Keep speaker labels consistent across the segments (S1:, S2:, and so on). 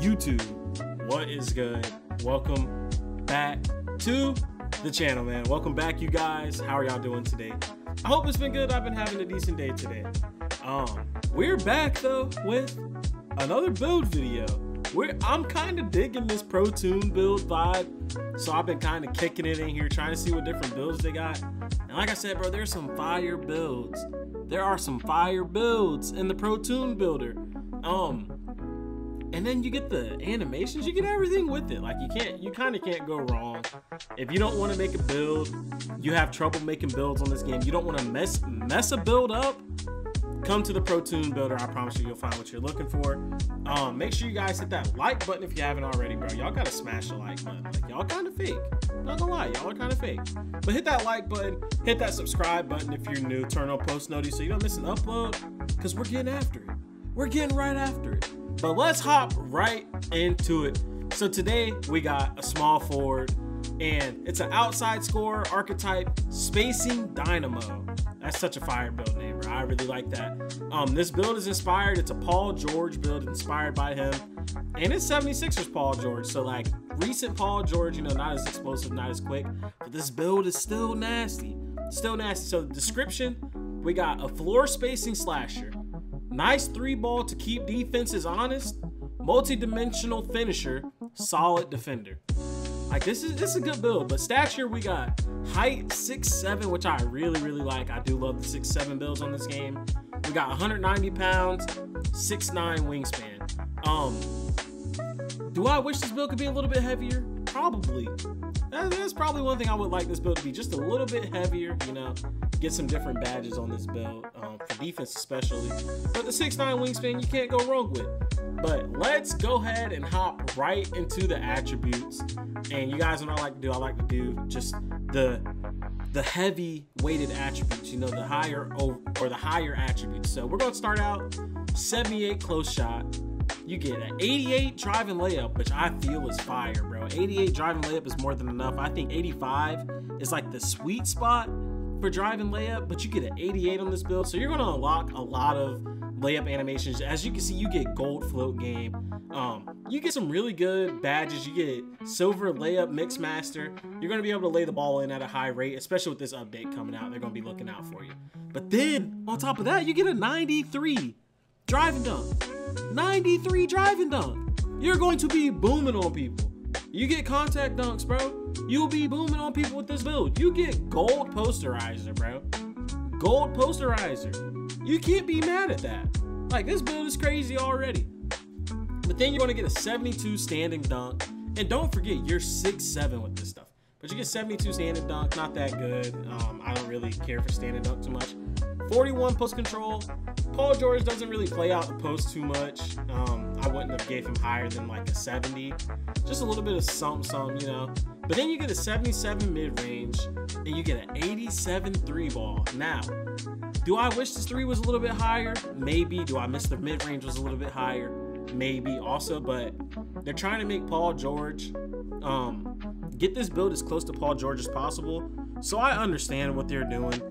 S1: YouTube, what is good? Welcome back to the channel, man. Welcome back, you guys. How are y'all doing today? I hope it's been good. I've been having a decent day today. We're back though with another build video. I'm kind of digging this Pro Tune build vibe, so I've been kind of kicking it in here, trying to see what different builds they got. And like I said, bro, there's some fire builds. There are some fire builds in the Pro Tune builder. And then you get the animations, you get everything with it. Like you kind of can't go wrong. If you don't want to make a build, you have trouble making builds on this game, you don't want to mess a build up, come to the Pro Tune builder. I promise you, you'll find what you're looking for. Make sure you guys hit that like button if you haven't already, bro. Y'all gotta smash the like button. Like, y'all kind of fake. Not gonna lie, y'all are kind of fake. But hit that like button, hit that subscribe button if you're new, turn on post notifications so you don't miss an upload, because we're getting after it. We're getting right after it. But let's hop right into it. So today we got a small forward, and it's an outside scorer archetype spacing Dynamo. That's such a fire build name, bro. I really like that. This build is inspired. It's a Paul George build inspired by him, and it's 76ers Paul George. So like recent Paul George, you know, not as explosive, not as quick, but this build is still nasty, still nasty. So the description, we got a floor spacing slasher, nice 3-ball to keep defenses honest, multi-dimensional finisher, solid defender. Like this is a good build. But stature, we got height 6'7", which I really like. I do love the 6'7" builds on this game. We got 190 pounds, 6'9" wingspan. Do I wish this build could be a little bit heavier? Probably. That's probably one thing I would like this build to be, just a little bit heavier, you know, get some different badges on this build, for defense especially. But the 6'9" wingspan, you can't go wrong with. But let's go ahead and hop right into the attributes. And you guys know what I like to do. I like to do just the heavy weighted attributes, you know, the higher attributes. So we're gonna start out 78 close shot. You get an 88 driving layup, which I feel is fire, bro. 88 driving layup is more than enough. I think 85 is like the sweet spot for driving layup, but you get an 88 on this build. So you're gonna unlock a lot of layup animations. As you can see, you get gold float game. You get some really good badges. You get silver layup mix master. You're gonna be able to lay the ball in at a high rate, especially with this update coming out. They're gonna be looking out for you. But then on top of that, you get a 93 driving dunk. 93 driving dunk. You're going to be booming on people. You get contact dunks, bro. You'll be booming on people with this build. You get gold posterizer, bro. Gold posterizer. You can't be mad at that. Like, this build is crazy already. But then you're going to get a 72 standing dunk. And don't forget, you're 6'7" with this stuff. But you get 72 standing dunk, not that good. I don't really care for standing dunk too much. 41 post control. Paul George doesn't really play out the post too much. I wouldn't have gave him higher than like a 70. Just a little bit of something, you know. But then you get a 77 mid-range, and you get an 87 3-ball. Now, do I wish this 3 was a little bit higher? Maybe. Do I miss the mid-range was a little bit higher? Maybe also. But they're trying to make Paul George get this build as close to Paul George as possible. So I understand what they're doing.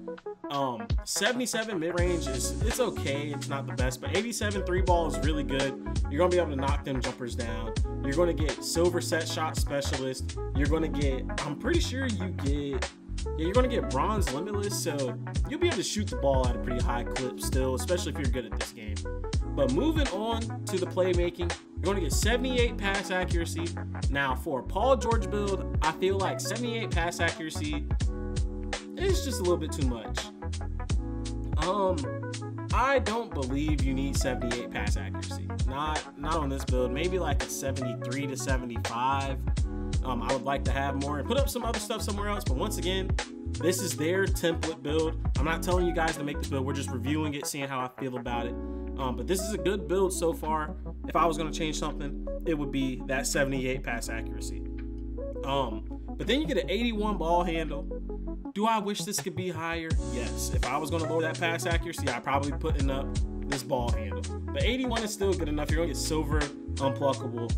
S1: 77 mid-range it's okay, it's not the best, but 87 3-ball is really good. You're gonna be able to knock them jumpers down. You're gonna get silver set shot specialist. You're gonna get, I'm pretty sure you're gonna get bronze limitless, so you'll be able to shoot the ball at a pretty high clip still, especially if you're good at this game. But moving on to the playmaking, you're gonna get 78 pass accuracy. Now for a Paul George build, I feel like 78 pass accuracy is just a little bit too much. I don't believe you need 78 pass accuracy. Not on this build. Maybe like a 73 to 75. I would like to have more and put up some other stuff somewhere else. But once again, this is their template build. I'm not telling you guys to make this build. We're just reviewing it, seeing how I feel about it. But this is a good build so far. If I was going to change something, it would be that 78 pass accuracy. But then you get an 81 ball handle. Do I wish this could be higher? Yes. If I was going to lower that pass accuracy, I'd probably putting up this ball handle. But 81 is still good enough. You're going to get silver unpluckable.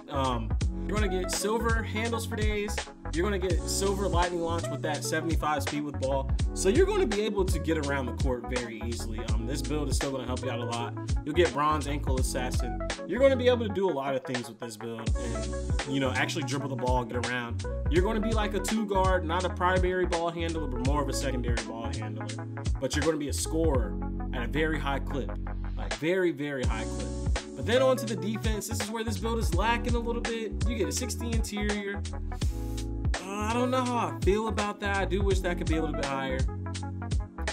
S1: You're going to get silver handles for days, You're going to get silver lightning launch with that 75 speed with ball. So you're going to be able to get around the court very easily. This build is still going to help you out a lot. You'll get bronze ankle assassin. You're going to be able to do a lot of things with this build and, you know, actually dribble the ball, get around. You're going to be like a 2-guard, not a primary ball handler, but more of a secondary ball handler. But you're going to be a scorer at a very high clip, like very, very high clip. But then on to the defense. This is where this build is lacking a little bit. You get a 60 interior. I don't know how I feel about that. I do wish that could be a little bit higher.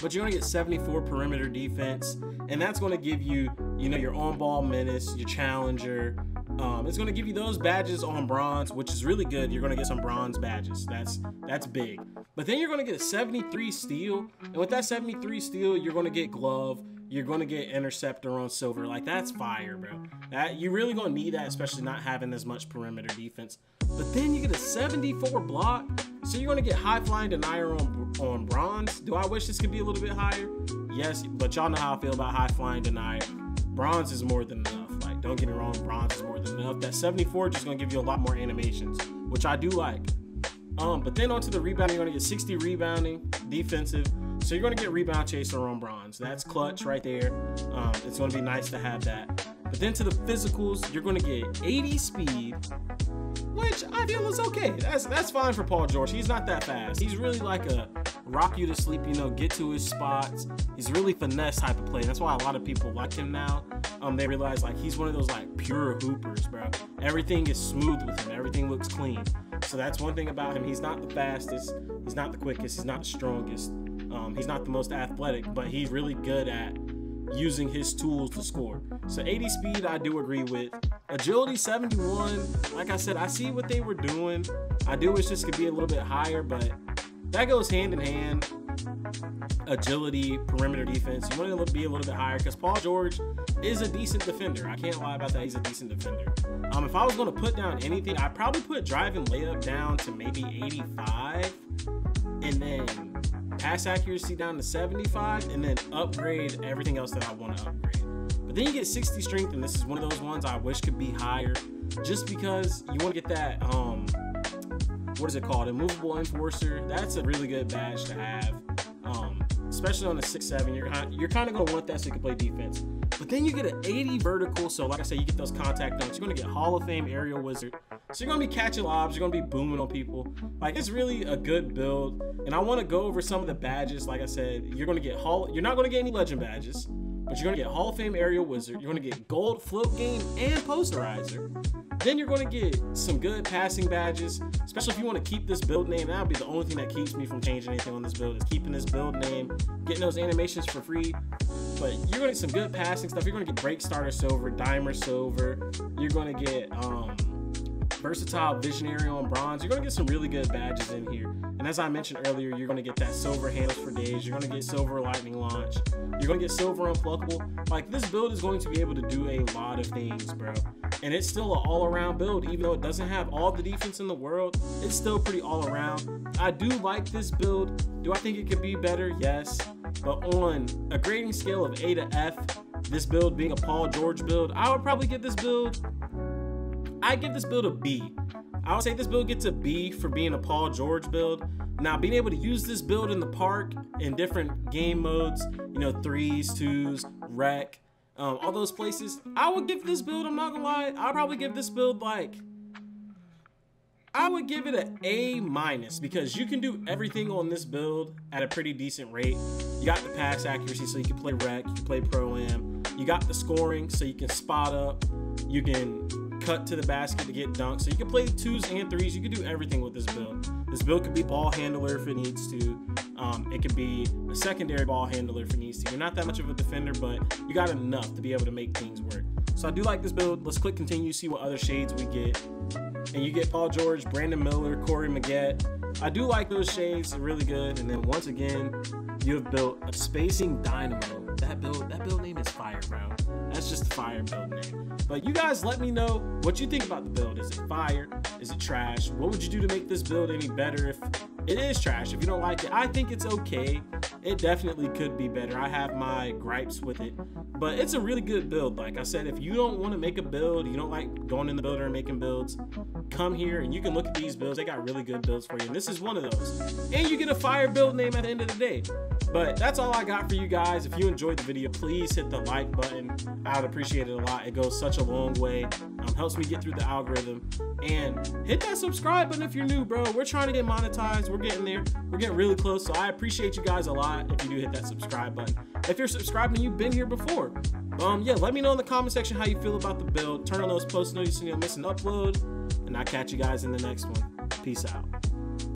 S1: But you're going to get 74 perimeter defense. And that's going to give you, you know, your on-ball menace, your challenger. It's going to give you those badges on bronze, which is really good. You're going to get some bronze badges. That's big. But then you're going to get a 73 steal. And with that 73 steal, you're going to get glove. You're going to get interceptor on silver. Like, that's fire, bro. That you really going to need that, especially not having as much perimeter defense. But then you get a 74 block. So you're going to get high flying denier on bronze. Do I wish this could be a little bit higher? Yes, but y'all know how I feel about high flying denier. Bronze is more than enough. Like, don't get me wrong, bronze is more than enough. That 74 just going to give you a lot more animations, which I do like. But then onto the rebounding, you're going to get 60 rebounding, defensive. So you're going to get rebound chaser on bronze. That's clutch right there. It's going to be nice to have that. But then to the physicals, you're going to get 80 speed, which I feel is okay. That's fine for Paul George. He's not that fast. He's really like a rock you to sleep, you know, get to his spots. He's really finesse type of play. That's why a lot of people like him now. They realize like he's one of those like pure hoopers, bro. Everything is smooth with him. Everything looks clean. So that's one thing about him. He's not the fastest. He's not the quickest. He's not the strongest. He's not the most athletic, but he's really good at using his tools to score. So 80 speed, I do agree with. Agility 71, like I said, I see what they were doing. I do wish this could be a little bit higher, but that goes hand in hand. Agility, perimeter defense, you want to be a little bit higher because Paul George is a decent defender. I can't lie about that. He's a decent defender. If I was going to put down anything, I'd probably put drive and layup down to maybe 85, and then pass accuracy down to 75, and then upgrade everything else that I want to upgrade. But then you get 60 strength, and this is one of those ones I wish could be higher, just because you want to get that what is it called, immovable enforcer. That's a really good badge to have, especially on the 6'7". You're kind of going to want that so you can play defense. But then you get an 80 vertical, so like I said, you get those contact dunks. You're going to get Hall of Fame aerial wizard. So you're going to be catching lobs, you're going to be booming on people. Like, it's really a good build. And I want to go over some of the badges. Like I said, you're going to get you're not going to get any legend badges, but you're going to get Hall of Fame aerial wizard. You're going to get gold float game and posterizer. Then you're going to get some good passing badges, especially if you want to keep this build name. That'll be the only thing that keeps me from changing anything on this build, is keeping this build name, getting those animations for free. But you're going to get some good passing stuff. You're going to get break starter silver, dimer silver. You're going to get versatile visionary on bronze. You're going to get some really good badges in here. And as I mentioned earlier, you're going to get that silver handles for days. You're going to get silver lightning launch. You're going to get silver unpluckable. Like, this build is going to be able to do a lot of things, bro. And it's still an all-around build. Even though it doesn't have all the defense in the world, it's still pretty all-around. I do like this build. Do I think it could be better? Yes. But on a grading scale of A to F, this build being a Paul George build, I would probably give this build, I'd give this build a B. I would say this build gets a B for being a Paul George build. Now, being able to use this build in the park in different game modes, you know, 3s, 2s, rec, all those places, I would give this build, I'm not gonna lie, I'd probably give this build like, I would give it an A-, because you can do everything on this build at a pretty decent rate. You got the pass accuracy, so you can play rec, you can play pro-am. You got the scoring, so you can spot up. You can cut to the basket to get dunked. So you can play 2s and 3s. You can do everything with this build. This build could be ball handler if it needs to. It could be a secondary ball handler if it needs to. You're not that much of a defender, but you got enough to be able to make things work. So I do like this build. Let's click continue, see what other shades we get. And you get Paul George, Brandon Miller, Corey Maggette. I do like those shades, they're really good. And then once again, you have built a spacing Dynamo. That build name is fire, bro. That's just a fire build name. But you guys let me know what you think about the build. Is it fire? Is it trash? What would you do to make this build any better if it is trash? If you don't like it, I think it's okay. It definitely could be better. I have my gripes with it, but it's a really good build. Like I said, if you don't want to make a build, you don't like going in the builder and making builds, come here and you can look at these builds. They got really good builds for you, and this is one of those. And you get a fire build name at the end of the day. But that's all I got for you guys. If you enjoyed the video, please hit the like button. I would appreciate it a lot. It goes such a long way. Helps me get through the algorithm. And hit that subscribe button if you're new, bro. We're trying to get monetized. We're getting there. We're getting really close. So I appreciate you guys a lot if you do hit that subscribe button. If you're subscribed and you've been here before, yeah, let me know in the comment section how you feel about the build. Turn on those post notifications so you don't miss an upload. And I'll catch you guys in the next one. Peace out.